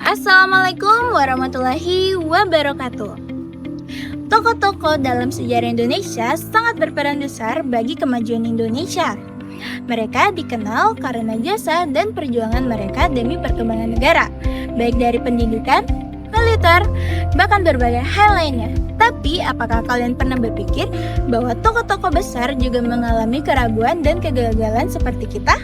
Assalamualaikum warahmatullahi wabarakatuh. Tokoh-tokoh dalam sejarah Indonesia sangat berperan besar bagi kemajuan Indonesia. Mereka dikenal karena jasa dan perjuangan mereka demi perkembangan negara, baik dari pendidikan, militer, bahkan berbagai hal lainnya. Tapi apakah kalian pernah berpikir bahwa tokoh-tokoh besar juga mengalami keraguan dan kegagalan seperti kita?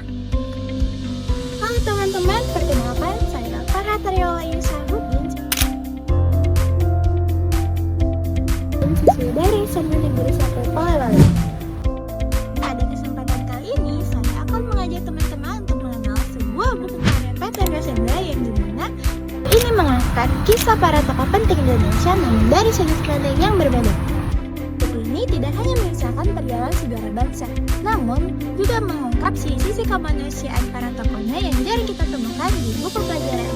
Halo teman-teman, perkenalkan saya Farha Tariola Sahuddin siswa dari Senior Negeri 1 Polewali. Pada kesempatan kali ini, saya akan mengajak teman-teman untuk mengenal sebuah buku karya Peter Gasenda yang dimana ini mengangkat kisah para tokoh penting Indonesia namun dari sudut pandang yang berbeda. Buku ini tidak hanya mengisahkan perjalanan sejarah bangsa, namun juga mengungkap sisi kemanusiaan para tokohnya yang jarang kita temukan di buku pelajaran.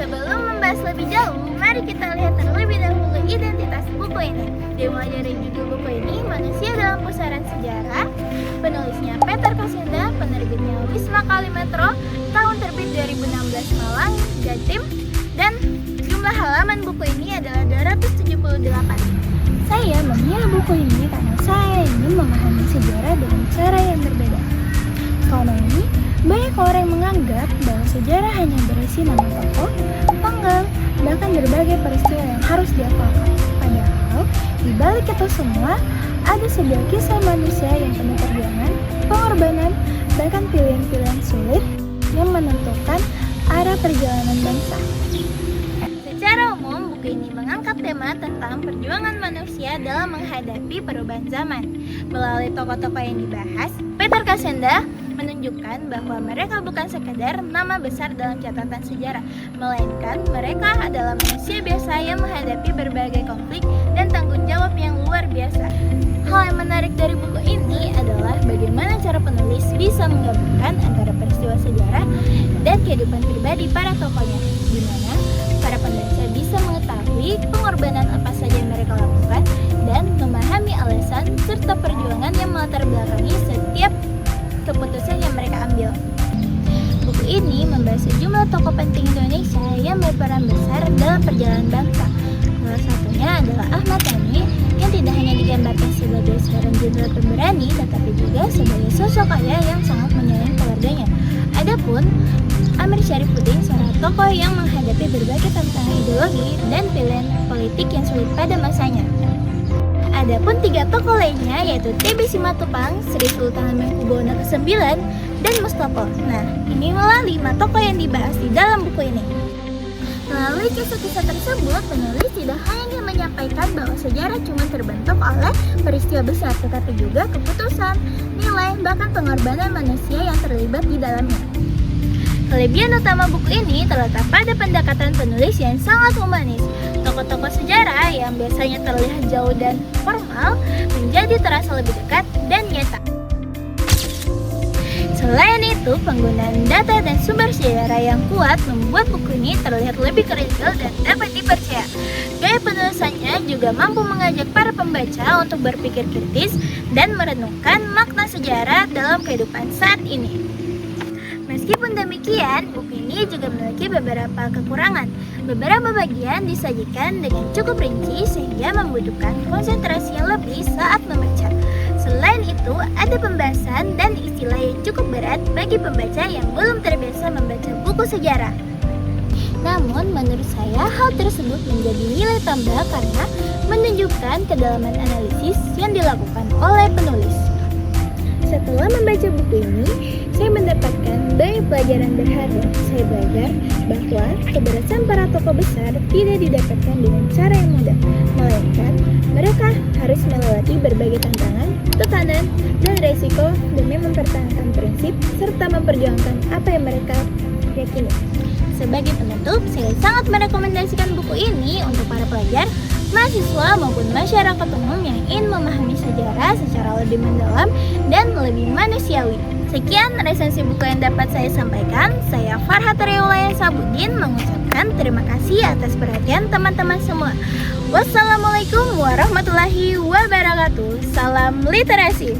Sebelum membahas lebih jauh, mari kita lihat terlebih dahulu identitas buku ini. Dimulai dari judul buku ini, Manusia dalam Pusaran Sejarah. Penulisnya Peter Gasenda, penerbitnya Wisma Kalimetro, tahun terbit 2016 Malang, Jatim, dan jumlah halaman buku ini adalah 278. Saya memilih buku ini karena saya ingin memahami sejarah dengan cara yang berbeda. Selama ini, banyak orang menganggap bahwa sejarah hanya berisi nama tokoh, tanggal, bahkan berbagai peristiwa yang harus dihafalkan. Padahal, di balik itu semua, ada sebuah kisah manusia yang penuh perjuangan, pengorbanan, bahkan pilihan-pilihan sulit yang menentukan arah perjalanan bangsa. Secara umum, buku ini mengangkat tema tentang perjuangan manusia dalam menghadapi perubahan zaman. Melalui tokoh-tokoh yang dibahas, Peter Gasenda menunjukkan bahwa mereka bukan sekadar nama besar dalam catatan sejarah, melainkan mereka adalah manusia biasa yang menghadapi berbagai konflik dan tanggung jawab yang luar biasa. Hal yang menarik dari buku ini adalah bagaimana cara penulis bisa menggabungkan antara peristiwa sejarah dan kehidupan pribadi para tokohnya, di mana para pembaca bisa mengetahui pengorbanan apa saja yang mereka lakukan dan memahami alasan serta perjuangan yang melatar belakangi setiap keputusan yang mereka ambil. Buku ini membahas sejumlah tokoh penting Indonesia yang berperan besar dalam perjalanan bangsa. Salah satunya adalah Ahmad Yani yang tidak hanya digambarkan sebagai seorang jenderal pemberani, tetapi juga sebagai sosok ayah yang sangat menyayangi keluarganya. Adapun Amir Syarifuddin, seorang tokoh yang menghadapi berbagai tantangan ideologi dan pilihan politik yang sulit pada masanya. Adapun tiga tokoh lainnya yaitu T.B. Simatupang, Sri Sultan Hamengkubuwono ke-9, dan Mustopo. Nah, inilah 5 tokoh yang dibahas di dalam buku ini. Melalui kisah-kisah tersebut, penulis tidak hanya menyampaikan bahwa sejarah cuma terbentuk oleh peristiwa besar, tetapi juga keputusan, nilai, bahkan pengorbanan manusia yang terlibat di dalamnya. Kelebihan utama buku ini terletak pada pendekatan penulis yang sangat humanis. Tokoh-tokoh sejarah yang biasanya terlihat jauh dan formal menjadi terasa lebih dekat dan nyata. Selain itu, penggunaan data dan sumber sejarah yang kuat membuat buku ini terlihat lebih kredibel dan dapat dipercaya. Gaya penulisannya juga mampu mengajak para pembaca untuk berpikir kritis dan merenungkan makna sejarah dalam kehidupan saat ini. Meskipun demikian, buku ini juga memiliki beberapa kekurangan. Beberapa bagian disajikan dengan cukup rinci sehingga membutuhkan konsentrasi yang lebih saat membaca. Selain itu, ada pembahasan dan istilah yang cukup berat bagi pembaca yang belum terbiasa membaca buku sejarah. Namun, menurut saya hal tersebut menjadi nilai tambah karena menunjukkan kedalaman analisis yang dilakukan oleh penulis. Setelah membaca buku ini, saya mendapatkan banyak pelajaran berharga. Saya belajar bahwa keberhasilan para tokoh besar tidak didapatkan dengan cara yang mudah, melainkan mereka harus melewati berbagai tantangan, tekanan, dan resiko demi mempertahankan prinsip serta memperjuangkan apa yang mereka yakini. Sebagai penutup, saya sangat merekomendasikan buku ini untuk para pelajar, mahasiswa maupun masyarakat umum yang ingin memahami sejarah secara lebih mendalam dan lebih manusiawi. Sekian resensi buku yang dapat saya sampaikan. Saya Farha Tariola Sahuddin mengucapkan terima kasih atas perhatian teman-teman semua. Wassalamualaikum warahmatullahi wabarakatuh. Salam literasi.